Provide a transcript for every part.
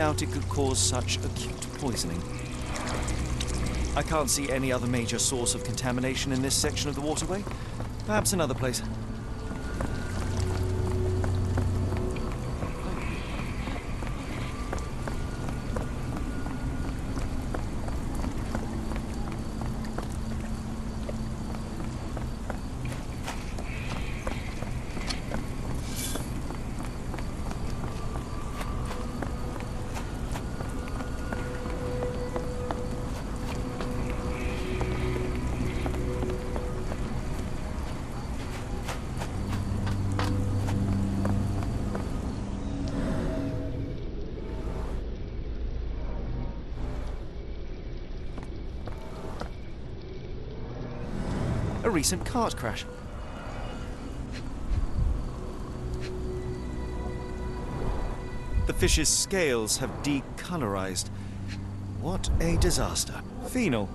doubt it could cause such acute poisoning. I can't see any other major source of contamination in this section of the waterway. Perhaps another place. A recent cart crash. The fish's scales have decolorized. What a disaster. Phenol,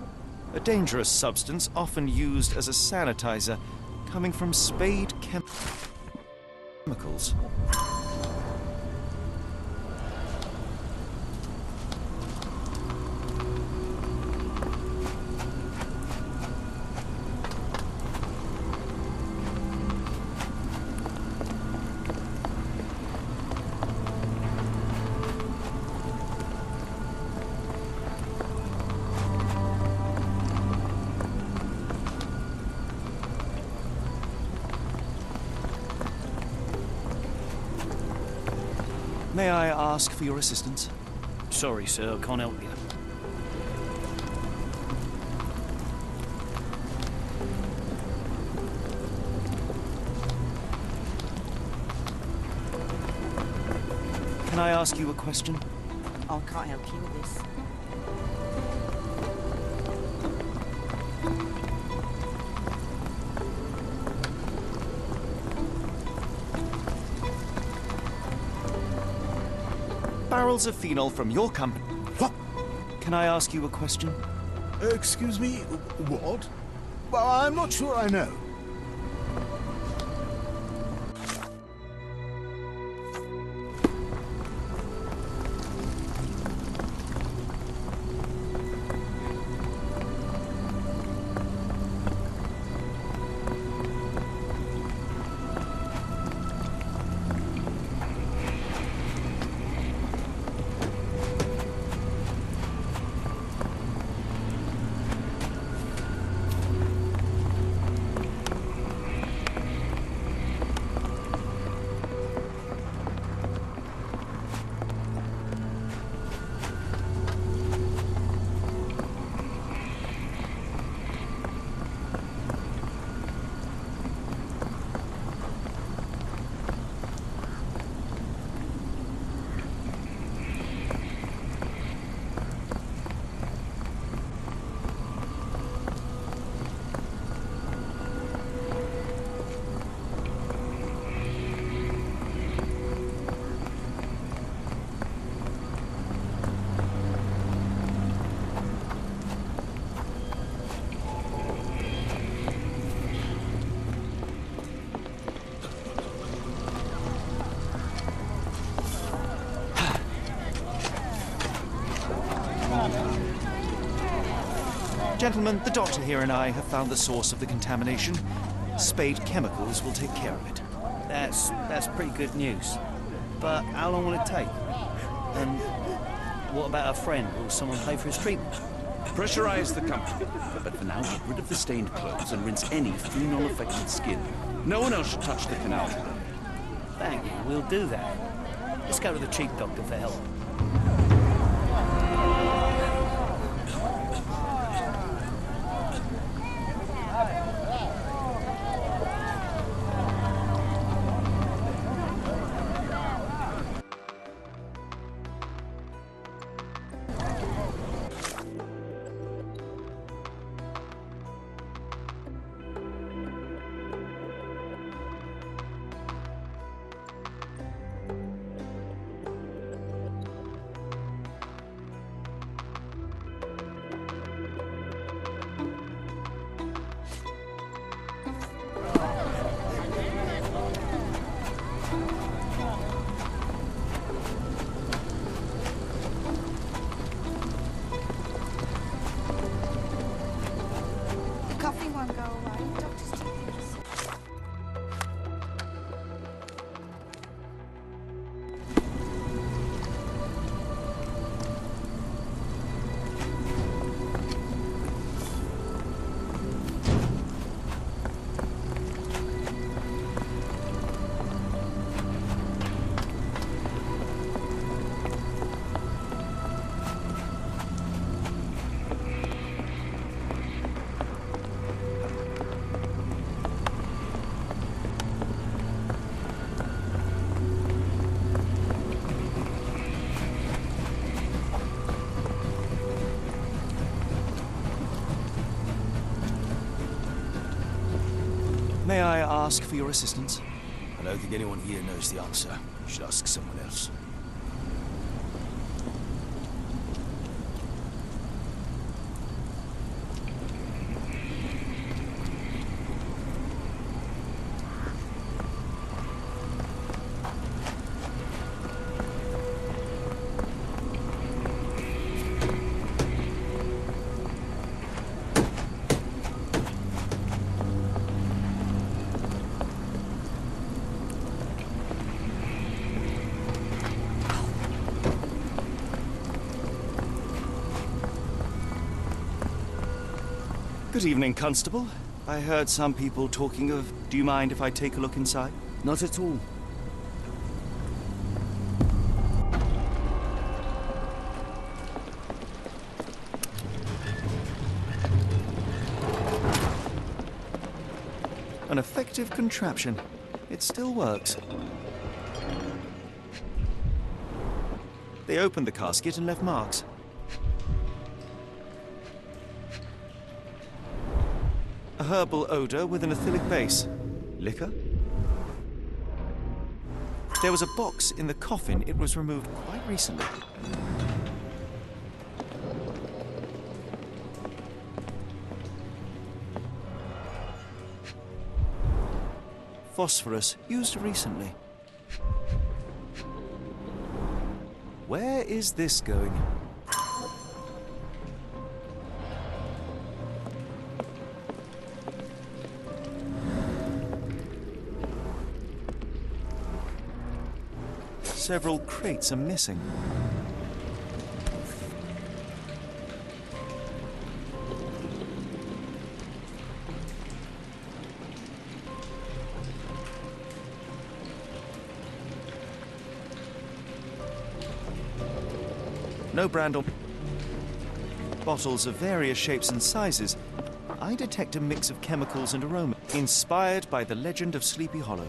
a dangerous substance often used as a sanitizer, coming from spade chemicals. May I ask for your assistance? Sorry, sir, I can't help you. Can I ask you a question? I can't help you with this. Barrels of phenol from your company. What? Can I ask you a question? Excuse me, what? Well, I'm not sure I know. Gentlemen, the doctor here and I have found the source of the contamination. Spade Chemicals will take care of it. That's pretty good news. But how long will it take? And what about our friend? Will someone pay for his treatment? Pressurize the company, but for now, get rid of the stained clothes and rinse any phenol-affected skin. No one else should touch the canal. Thank you, we'll do that. Let's go to the chief doctor for help. I ask for your assistance? I don't think anyone here knows the answer. You should ask someone else. Good evening, Constable. I heard some people talking of... Do you mind if I take a look inside? Not at all. An effective contraption. It still works. They opened the casket and left marks. A herbal odor with an acylic base. Liquor? There was a box in the coffin. It was removed quite recently. Phosphorus used recently. Where is this going? Several crates are missing. No brand or bottles of various shapes and sizes. I detect a mix of chemicals and aroma, inspired by the legend of Sleepy Hollow.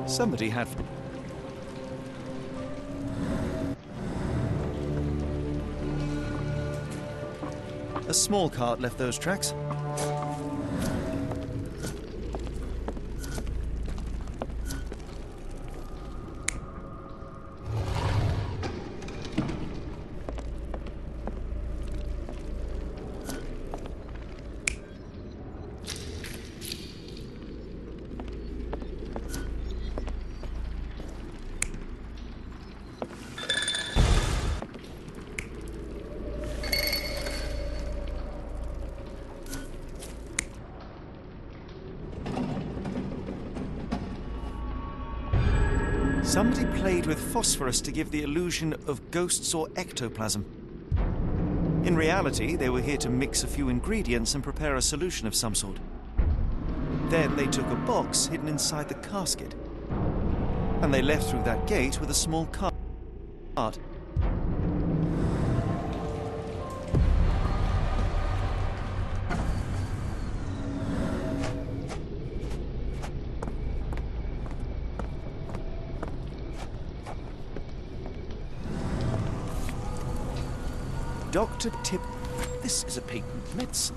Somebody had... A small cart left those tracks. Somebody played with phosphorus to give the illusion of ghosts or ectoplasm. In reality, they were here to mix a few ingredients and prepare a solution of some sort. Then they took a box hidden inside the casket. And they left through that gate with a small cart. Dr. Tip... This is a patent medicine.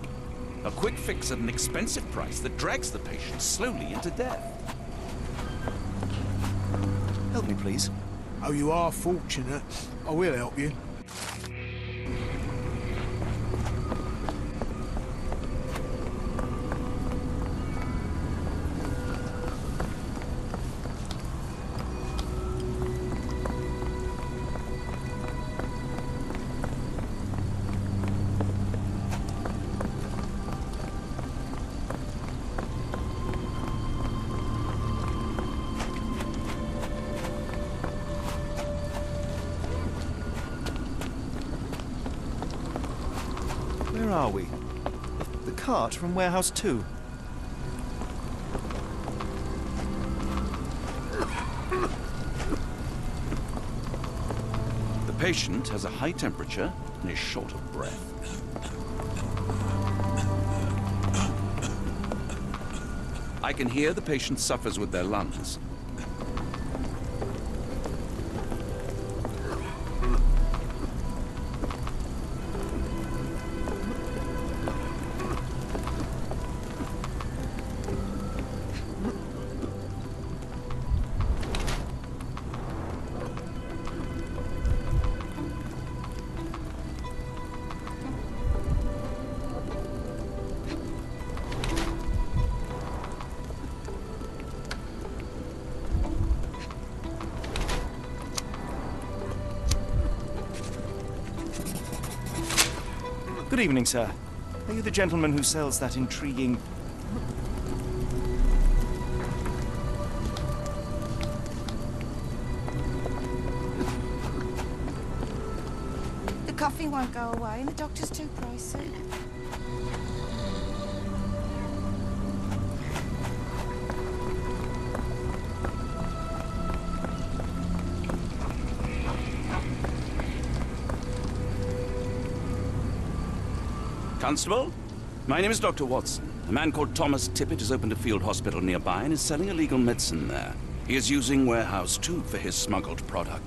A quick fix at an expensive price that drags the patient slowly into death. Help me, please. Oh, you are fortunate. I will help you. Where are we? The cart from Warehouse 2. The patient has a high temperature and is short of breath. I can hear the patient suffers with their lungs. evening, sir. Are you the gentleman who sells that intriguing... The coffee won't go away and the doctor's too pricey. Constable? My name is Dr. Watson. A man called Thomas Tippett has opened a field hospital nearby and is selling illegal medicine there. He is using Warehouse 2 for his smuggled product.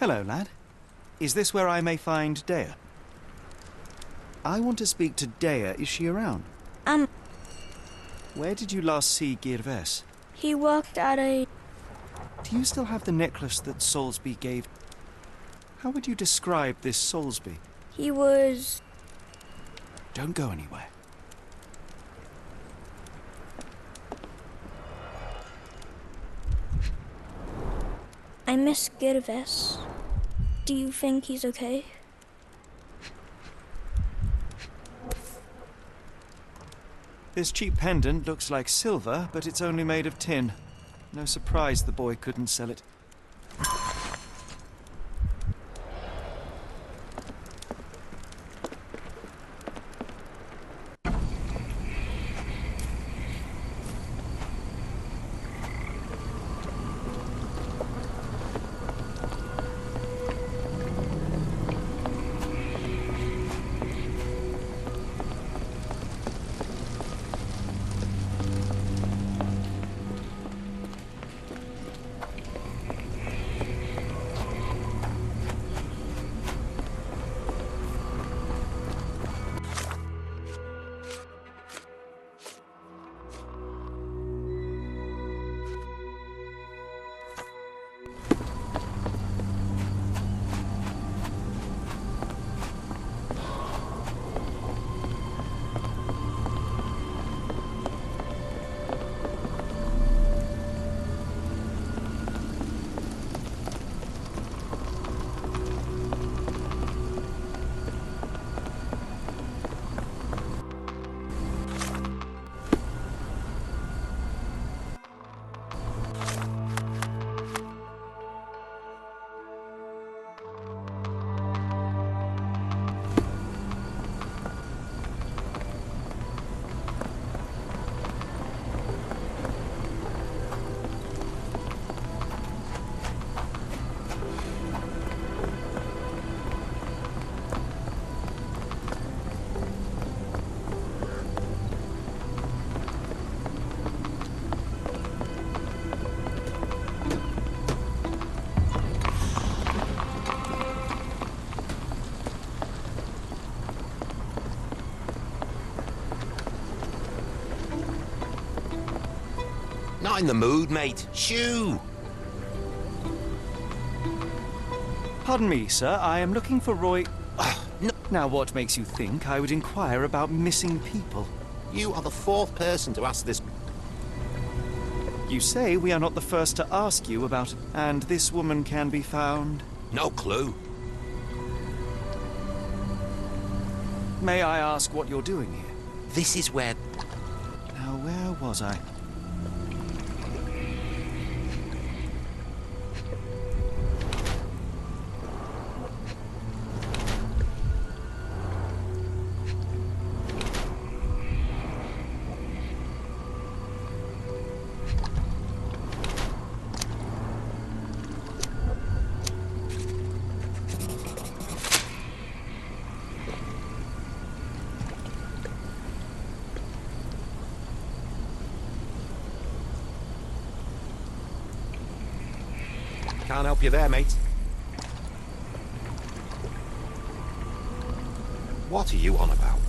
Hello, lad. Is this where I may find Dea? I want to speak to Dea. Is she around? Where did you last see Girves? He worked at a... Do you still have the necklace that Soulsby gave? How would you describe this Soulsby? He was... Don't go anywhere. I miss Girves. Do you think he's okay? This cheap pendant looks like silver, but it's only made of tin. No surprise the boy couldn't sell it. Not in the mood, mate. Shoo! Pardon me, sir. I am looking for Roy... No, Now, what makes you think I would inquire about missing people? you are the fourth person to ask this. You say we are not the first to ask you about it, and this woman can be found? No clue. May I ask what you're doing here? This is where... Now, where was I? Can't help you there, mate. What are you on about?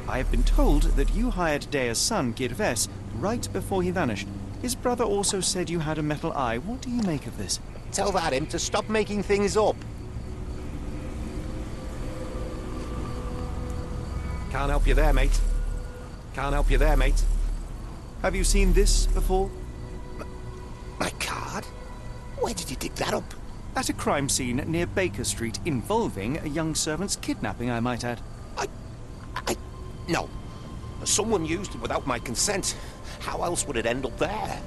I have been told that you hired Dea's son, Girves, right before he vanished. His brother also said you had a metal eye. What do you make of this? Tell that him to stop making things up. Can't help you there, mate. Can't help you there, mate. Have you seen this before? My card? Where did you dig that up? At a crime scene near Baker Street involving a young servant's kidnapping, I might add. No. Someone used it without my consent. How else would it end up there?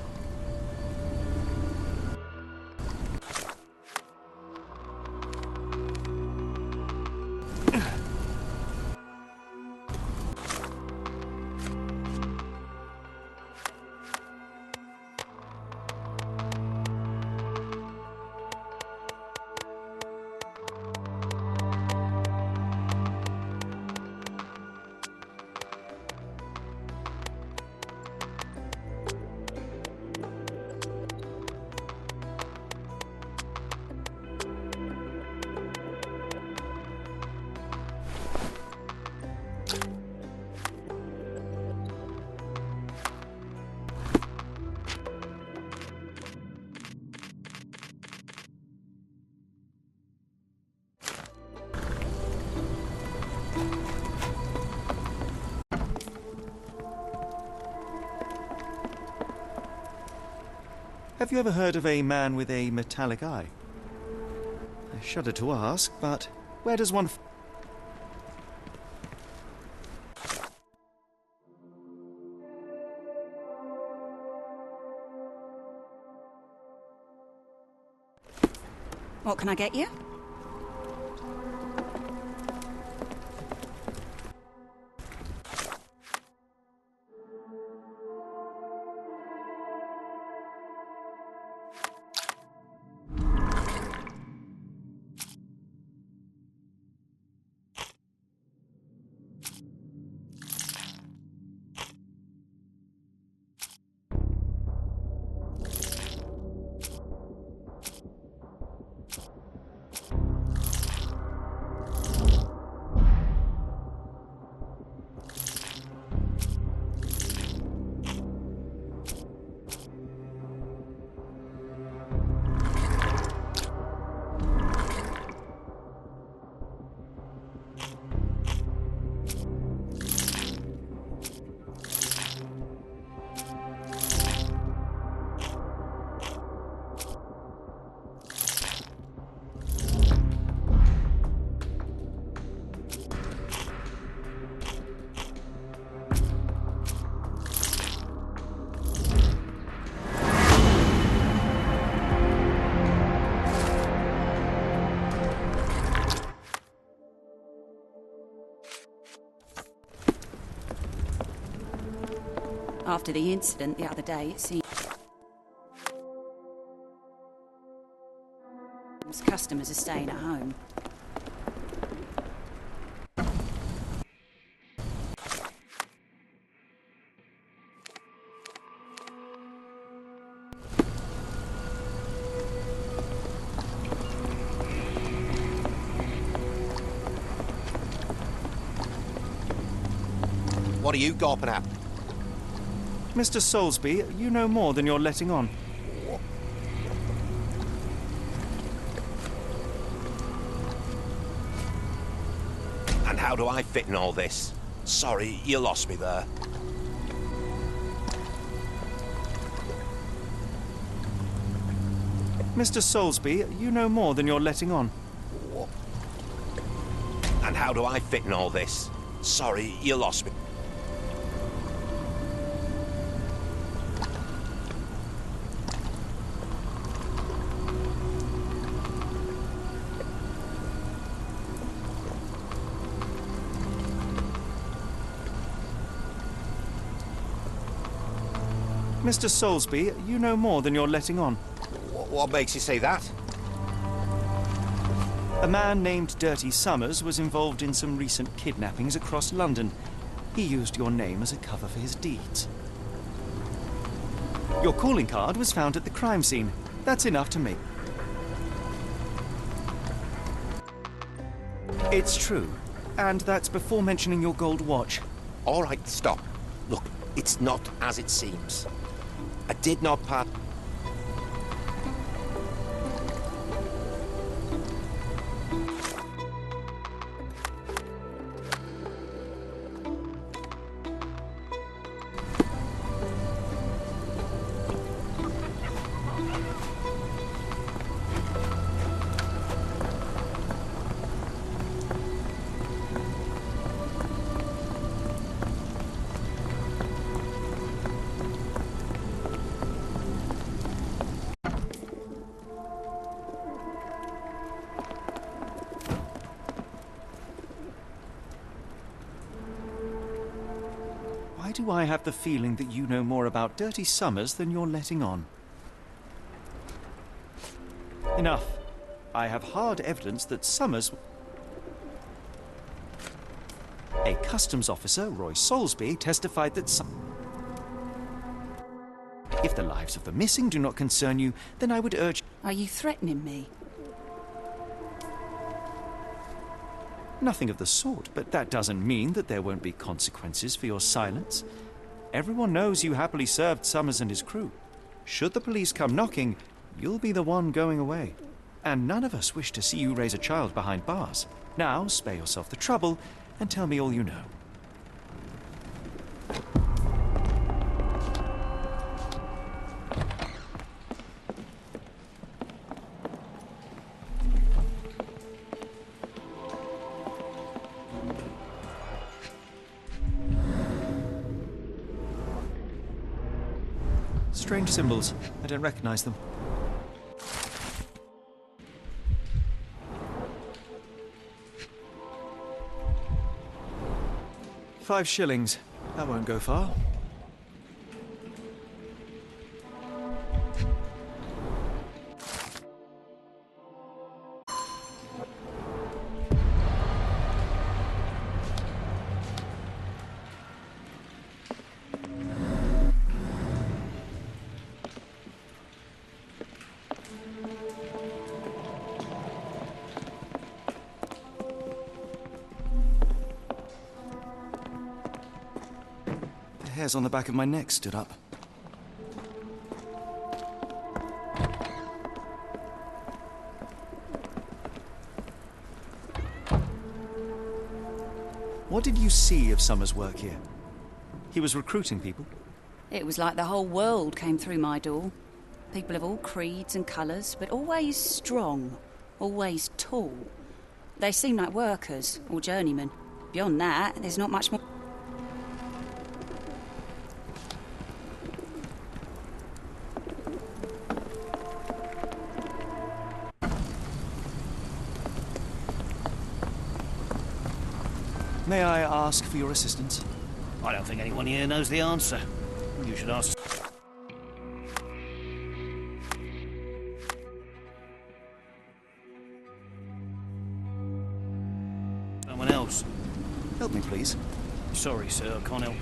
Have you ever heard of a man with a metallic eye? I shudder to ask, but where does one... What can I get you? After the incident the other day, it seems customers are staying at home. What are you gawping at? Mr. Soulsby, you know more than you're letting on. And how do I fit in all this? Sorry, you lost me there. Mr. Soulsby, you know more than you're letting on. And how do I fit in all this? Sorry, you lost me. Mr. Soulsby, you know more than you're letting on. What makes you say that? A man named Dirty Summers was involved in some recent kidnappings across London. He used your name as a cover for his deeds. Your calling card was found at the crime scene. That's enough to me. It's true. And that's before mentioning your gold watch. All right, stop. Look, it's not as it seems. I did not part... Why do I have the feeling that you know more about Dirty Summers than you're letting on? Enough. I have hard evidence that Summers... A customs officer, Roy Soulsby, testified that if the lives of the missing do not concern you, then I would urge... Are you threatening me? Nothing of the sort, but that doesn't mean that there won't be consequences for your silence. Everyone knows you happily served Summers and his crew. Should the police come knocking, you'll be the one going away. And none of us wish to see you raise a child behind bars. Now, spare yourself the trouble and tell me all you know. Strange symbols. I don't recognize them. £5. That won't go far. The hairs on the back of my neck stood up. What did you see of Summers' work here? He was recruiting people? It was like the whole world came through my door. People of all creeds and colours, but always strong, always tall. They seem like workers or journeymen. Beyond that, there's not much more. May I ask for your assistance? I don't think anyone here knows the answer. You should ask... someone else. Help me, please. Sorry, sir, I can't help you.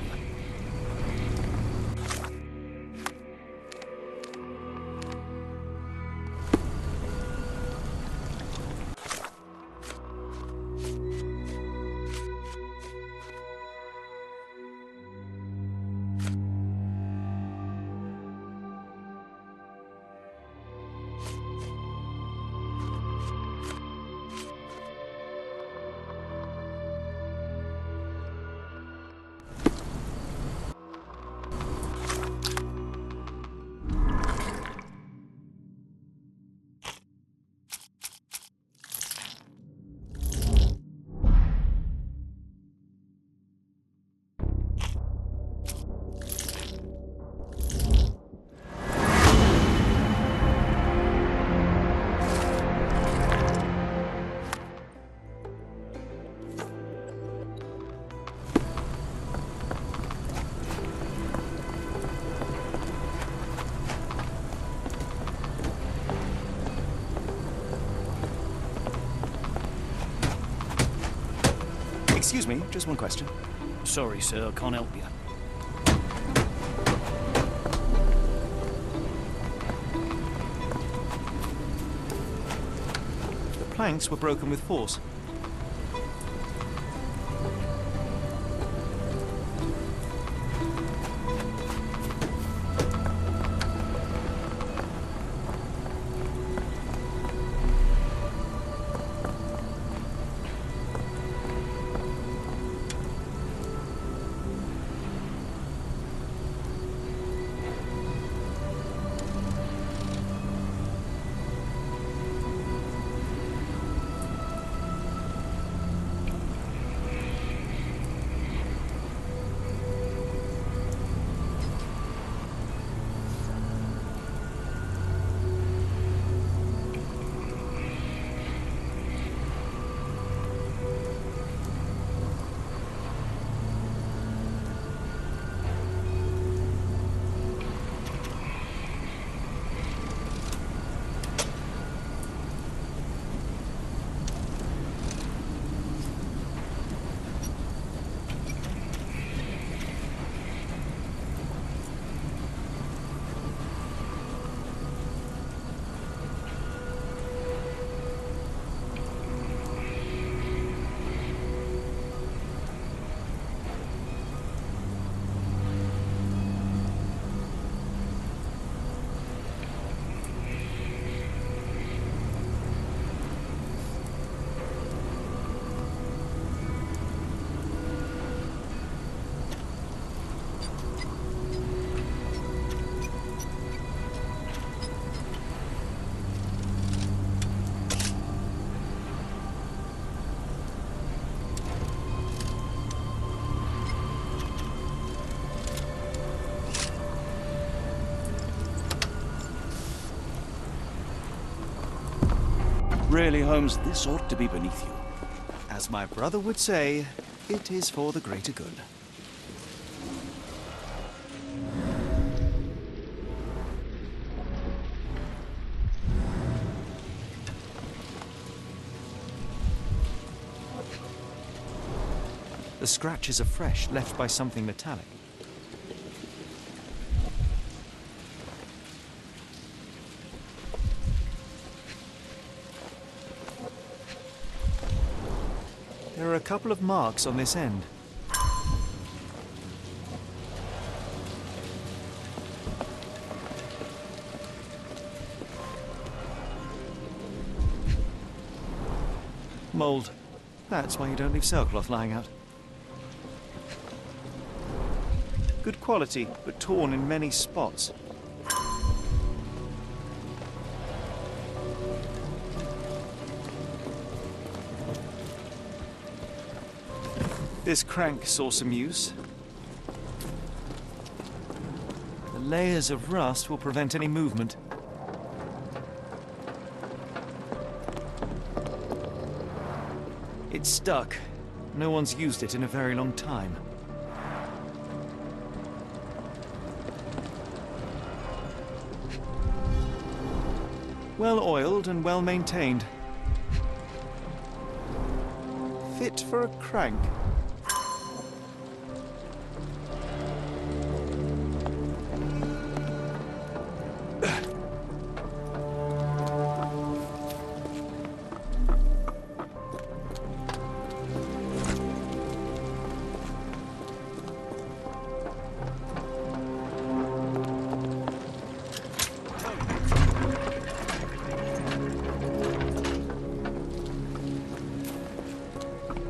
Excuse me, just one question. Sorry, sir, I can't help you. planks were broken with force. Really, Holmes, this ought to be beneath you. As my brother would say, it is for the greater good. The scratches are fresh, left by something metallic. There are a couple of marks on this end. Mold. That's why you don't leave sailcloth lying out. Good quality, but torn in many spots. This crank saw some use. The layers of rust will prevent any movement. It's stuck. No one's used it in a very long time. Well oiled and well maintained. Fit for a crank.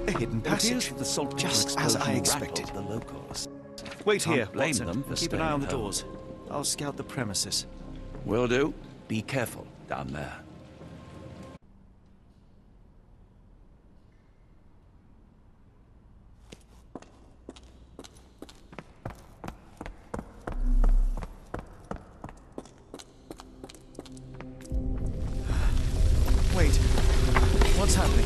Hidden passage, The salt just as I expected. The locals. Wait Can't here, blame Watson. them for Keep an eye on the staying home. doors. I'll scout the premises. Will do. Be careful down there. Wait, what's happening?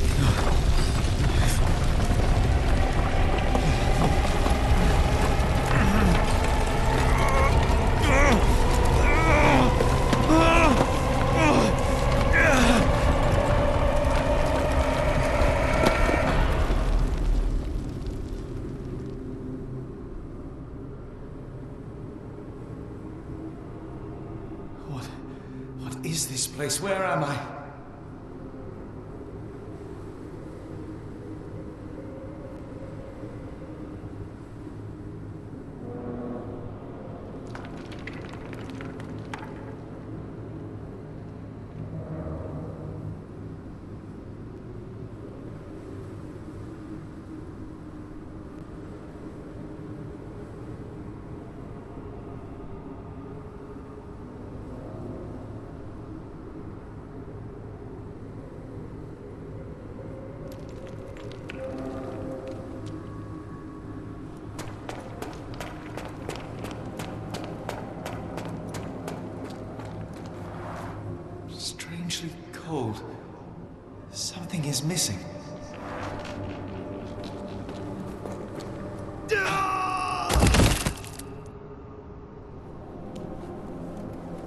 What is this place? Where am I? Something is missing.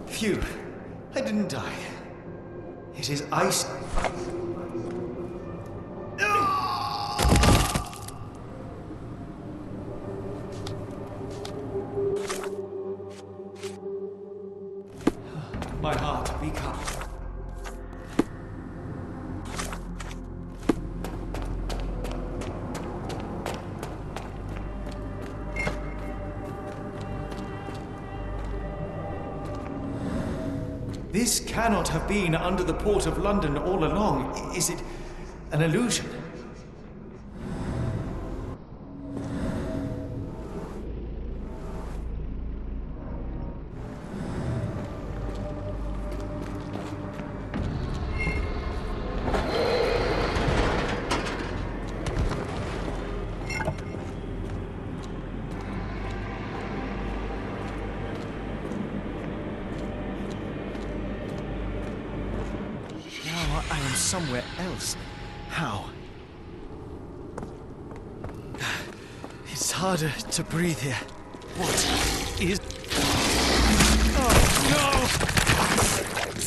Phew, I didn't die. It is ice. My heart, be calm. This cannot have been under the port of London all along. Is it an illusion? I am somewhere else. How? It's harder to breathe here. What is... Oh, no!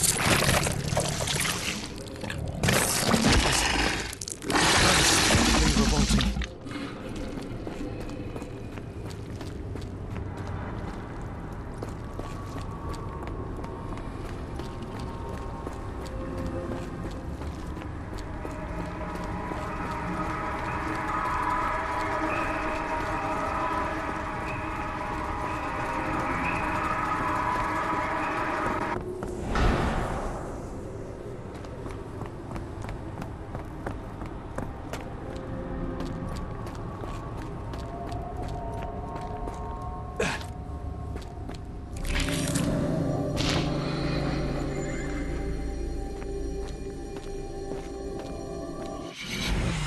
That is really revolting.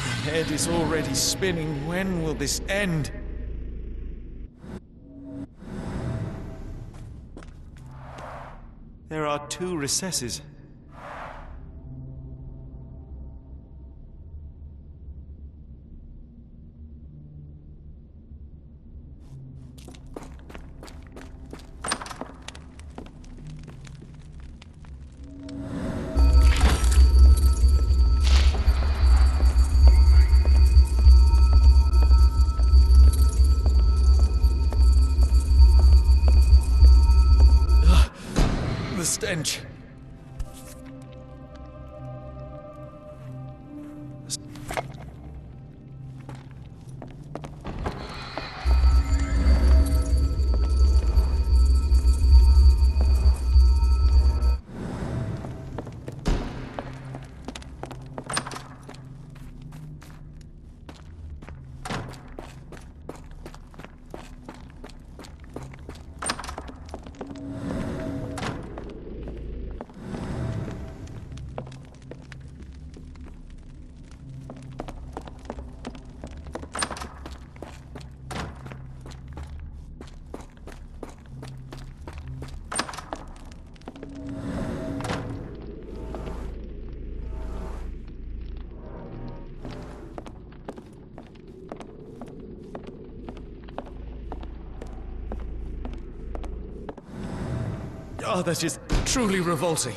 My head is already spinning. When will this end? There are 2 recesses. The stench. Oh, that is truly revolting.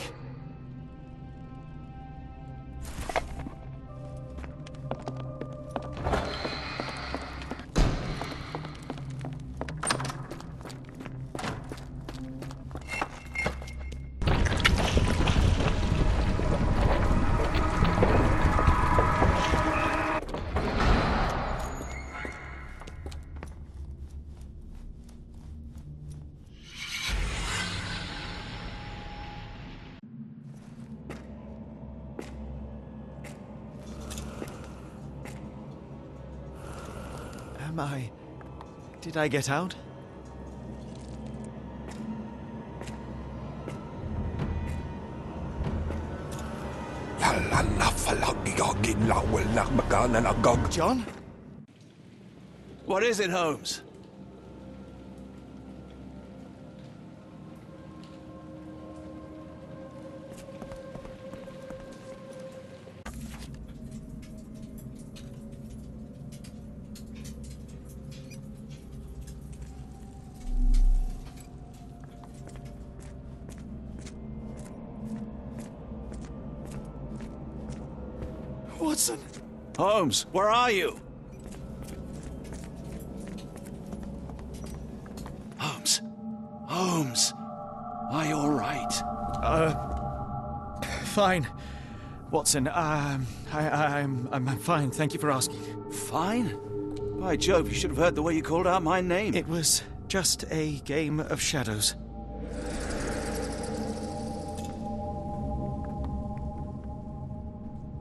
Did I get out? John? What is it, Holmes? Watson! Holmes, where are you? Holmes. Holmes. Are you all right? Fine. Watson, I'm fine. Thank you for asking. Fine? By Jove, you should have heard the way you called out my name. It was just a game of shadows.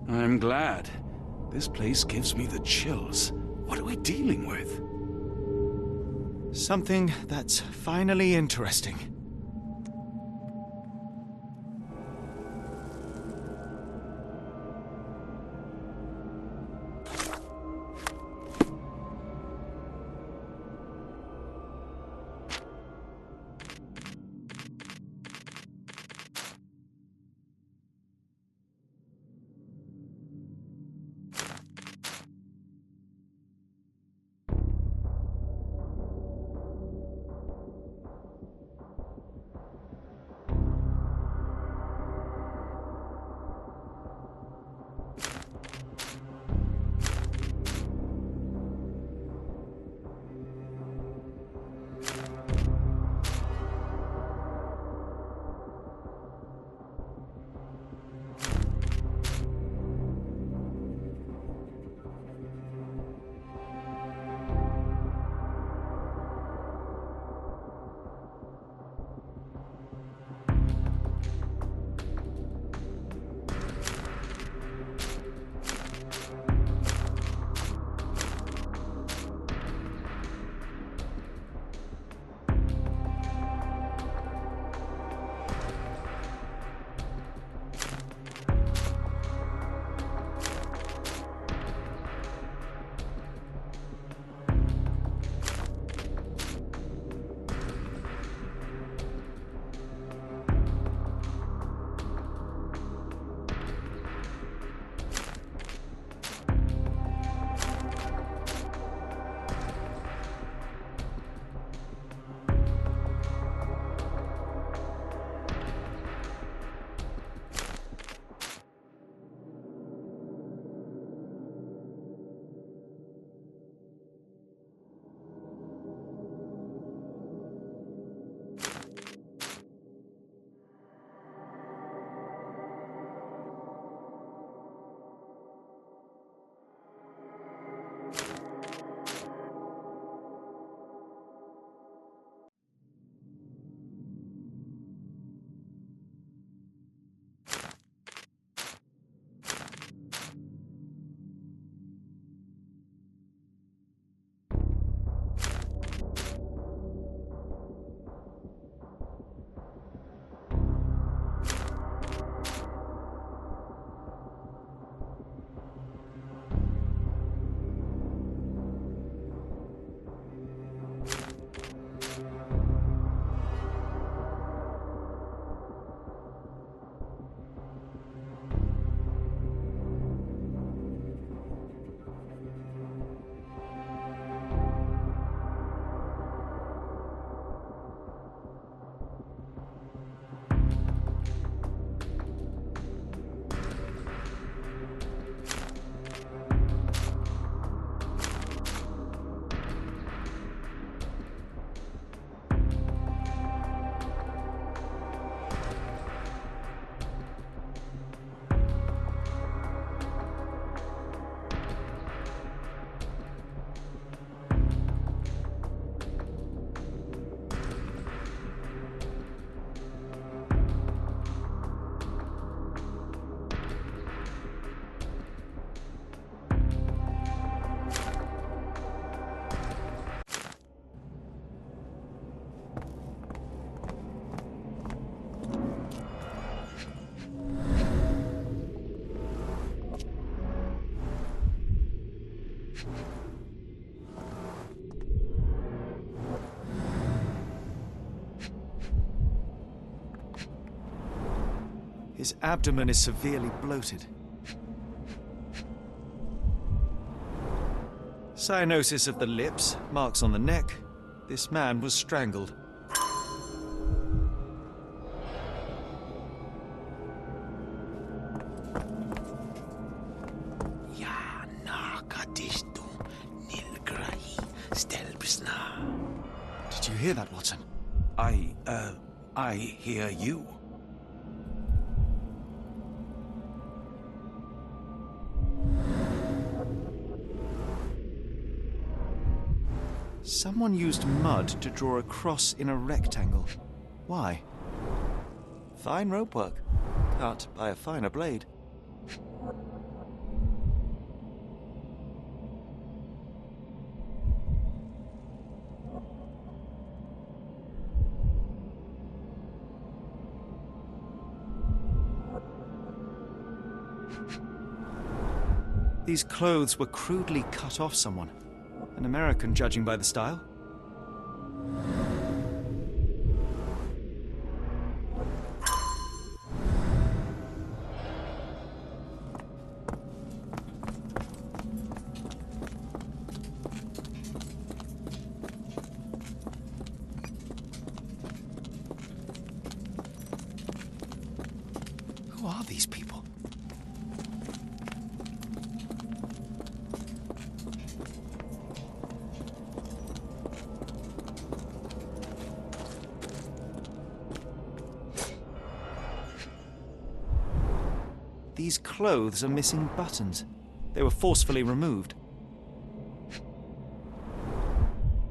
I'm glad. This place gives me the chills. What are we dealing with? Something that's finally interesting. His abdomen is severely bloated. Cyanosis of the lips, marks on the neck. This man was strangled. Did you hear that, Watson? I hear you. Someone used mud to draw a cross in a rectangle. Why? Fine rope work, cut by a finer blade. These clothes were crudely cut off someone. An American, judging by the style. Who are these people? These clothes are missing buttons. They were forcefully removed.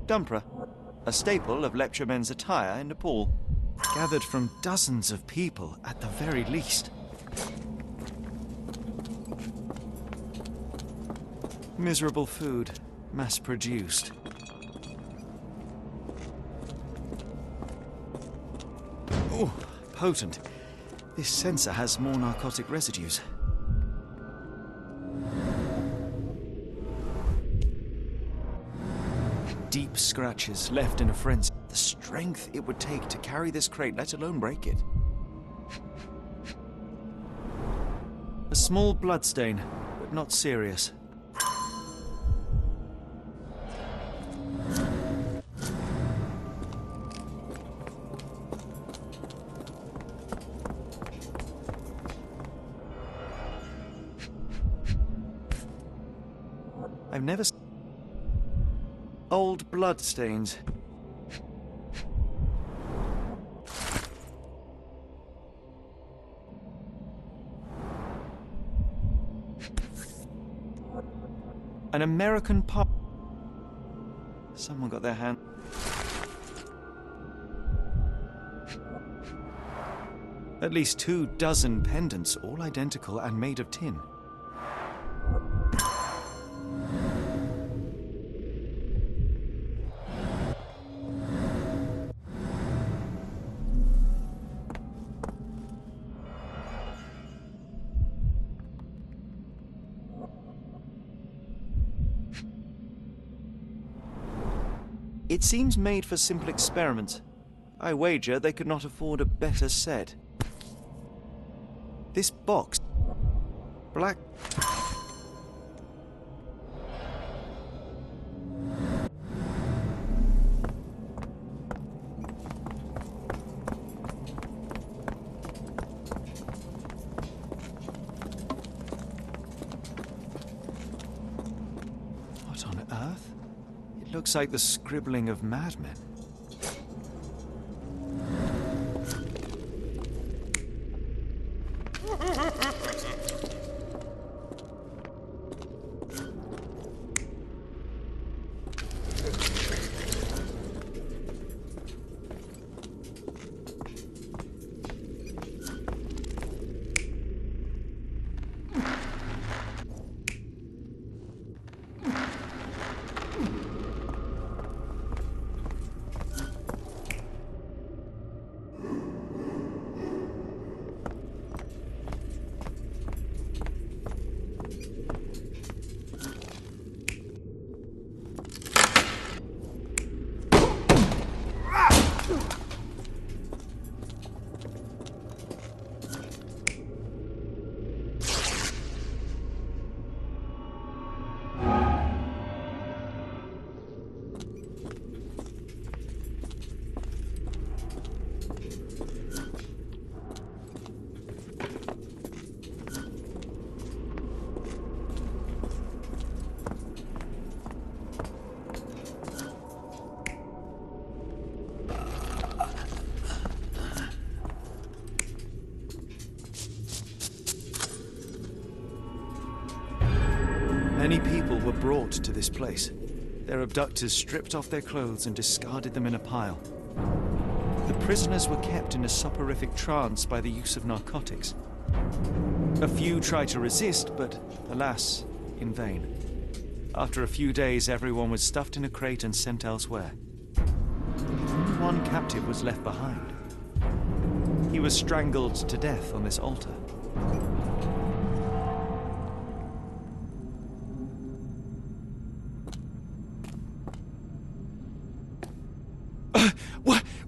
Dumpra, a staple of lecturemen's attire in Nepal, gathered from dozens of people at the very least. Miserable food, mass-produced. Oh, potent. This sensor has more narcotic residues. Deep scratches left in a frenzy. The strength it would take to carry this crate, let alone break it. A small bloodstain, but not serious. I've never seen old bloodstains. An American pop. Someone got their hand. At least 24 pendants, all identical and made of tin. It seems made for simple experiments. I wager they could not afford a better set. This box... black... What on earth? It looks like the scribbling of madmen. Many people were brought to this place. Their abductors stripped off their clothes and discarded them in a pile. The prisoners were kept in a soporific trance by the use of narcotics. A few tried to resist, but alas, in vain. After a few days, everyone was stuffed in a crate and sent elsewhere. Only one captive was left behind. He was strangled to death on this altar.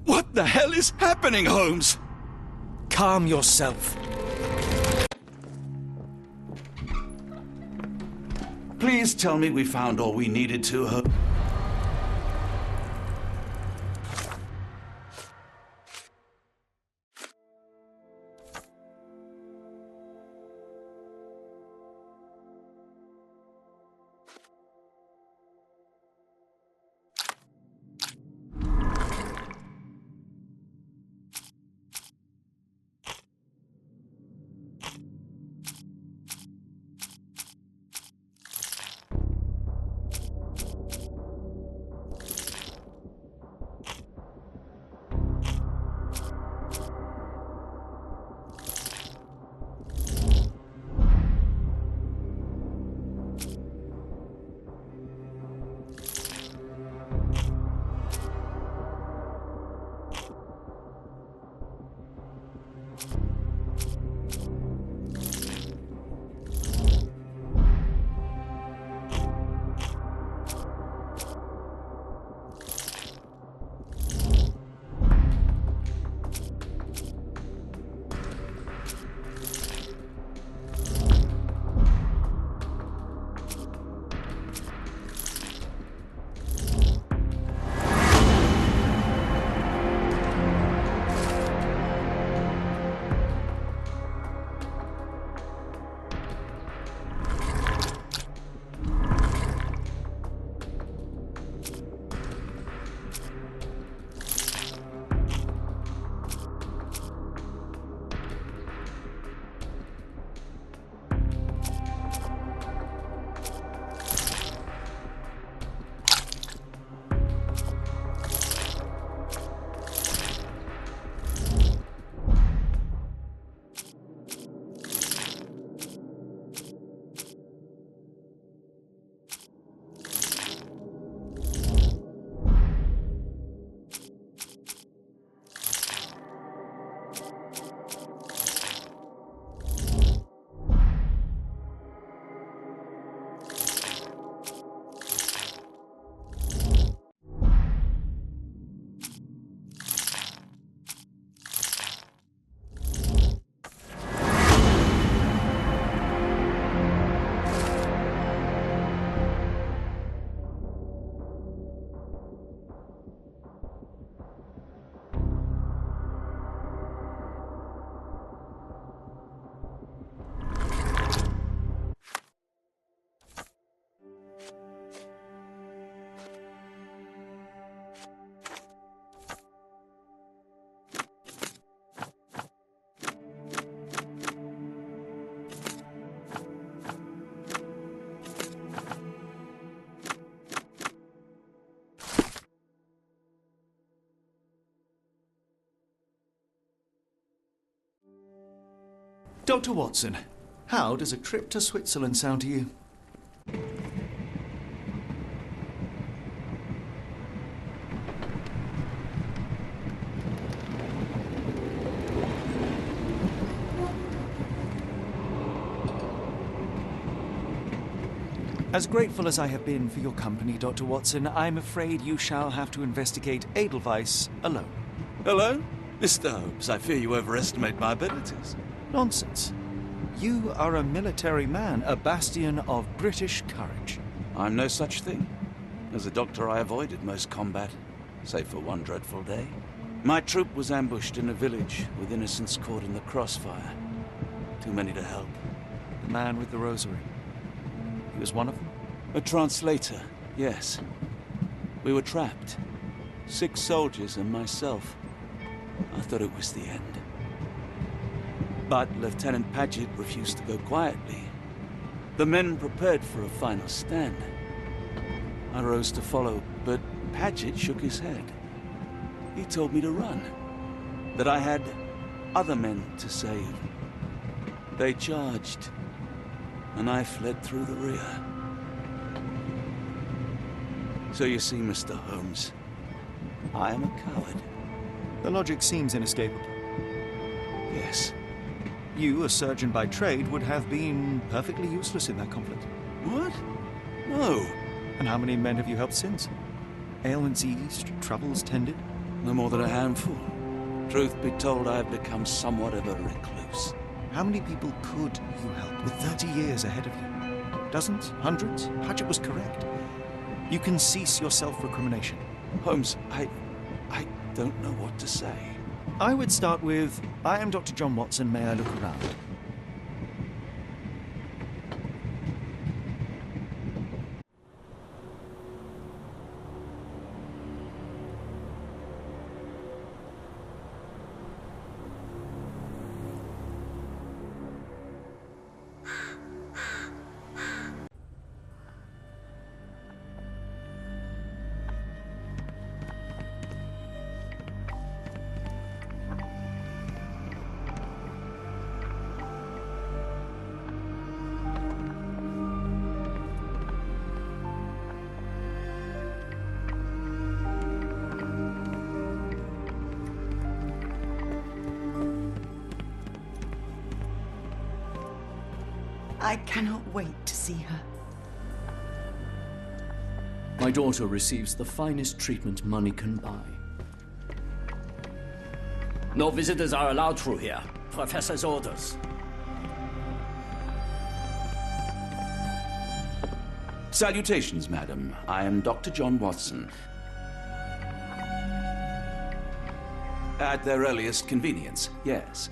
What the hell is happening, Holmes? Calm yourself. Please tell me we found all we needed to, Holmes. Dr. Watson, how does a trip to Switzerland sound to you? As grateful as I have been for your company, Dr. Watson, I'm afraid you shall have to investigate Edelweiss alone. Hello? Mr. Holmes, I fear you overestimate my abilities. Nonsense. You are a military man, a bastion of British courage. I'm no such thing. As a doctor, I avoided most combat, save for one dreadful day. My troop was ambushed in a village with innocents caught in the crossfire. Too many to help. The man with the rosary. He was one of them? A translator, yes. We were trapped. 6 soldiers and myself. I thought it was the end. But Lieutenant Paget refused to go quietly. The men prepared for a final stand. I rose to follow, but Padgett shook his head. He told me to run, that I had other men to save. They charged, and I fled through the rear. So you see, Mr. Holmes, I am a coward. The logic seems inescapable. Yes. You, a surgeon by trade, would have been perfectly useless in that conflict. What? No. And how many men have you helped since? Ailments eased, troubles tended? No more than a handful. Truth be told, I have become somewhat of a recluse. How many people could you help with 30 years ahead of you? Dozens? Hundreds? Padgett was correct. You can cease your self-recrimination. Holmes, I don't know what to say. I would start with, I am Dr. John Watson, may I look around? I cannot wait to see her. My daughter receives the finest treatment money can buy. No visitors are allowed through here. Professor's orders. Salutations, madam. I am Dr. John Watson. At their earliest convenience, yes.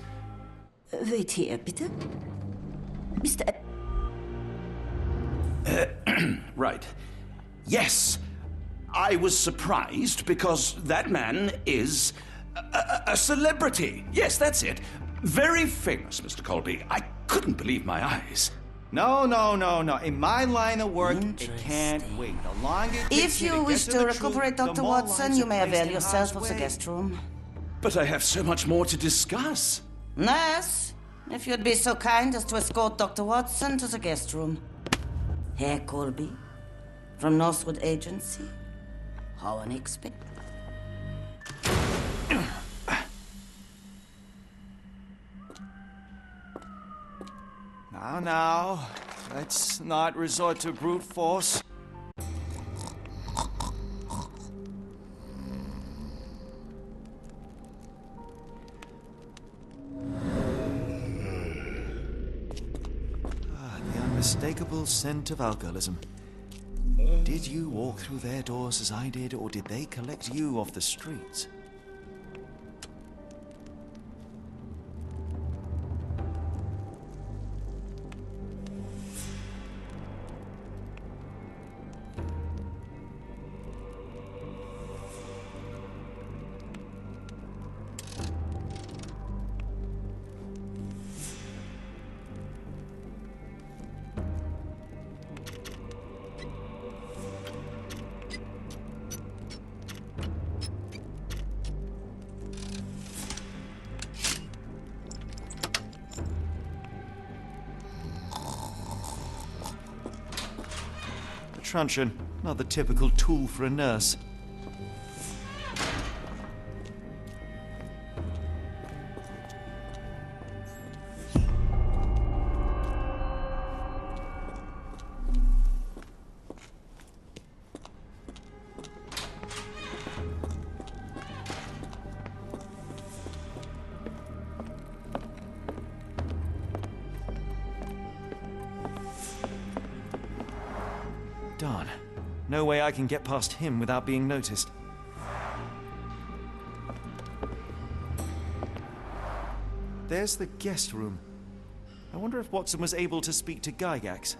Wait here, bitte. Mr. Right. Yes. I was surprised because that man is a celebrity. Yes, that's it. Very famous, Mr. Colby. I couldn't believe my eyes. No. In my line of work, it can't wait. The longer it takes If me you to wish get to the recuperate, truth, the Dr. more Watson, lives you are may placed avail in yourself harm's of the way. guest room. But I have so much more to discuss. Nurse, if you'd be so kind as to escort Dr. Watson to the guest room. Herr Colby, from Northwood Agency. How unexpected. Now, let's not resort to brute force. The unmistakable scent of alcoholism. Did you walk through their doors as I did, or did they collect you off the streets? Truncheon, not the typical tool for a nurse. Darn. No way I can get past him without being noticed. There's the guest room. I wonder if Watson was able to speak to Gygax.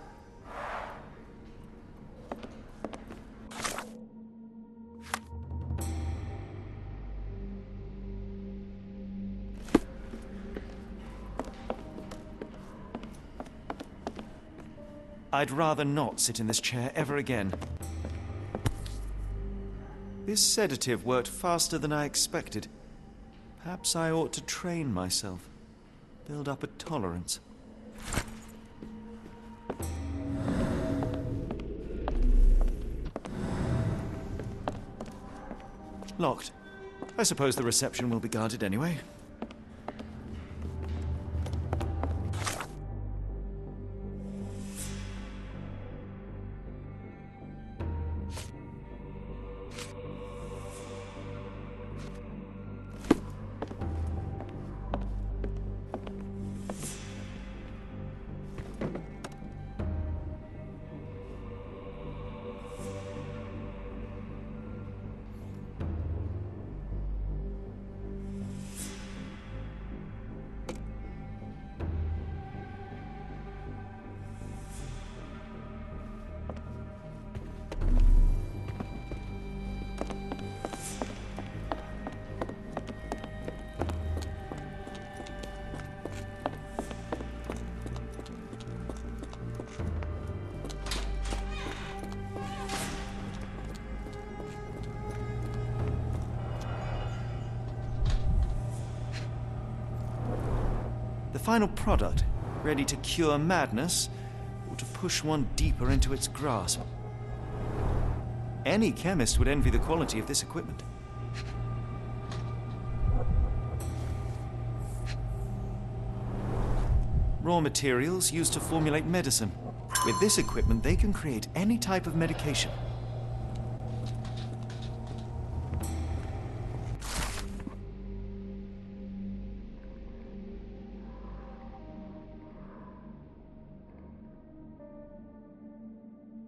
I'd rather not sit in this chair ever again. This sedative worked faster than I expected. Perhaps I ought to train myself, build up a tolerance. Locked. I suppose the reception will be guarded anyway. The final product, ready to cure madness, or to push one deeper into its grasp. Any chemist would envy the quality of this equipment. Raw materials used to formulate medicine. With this equipment, they can create any type of medication.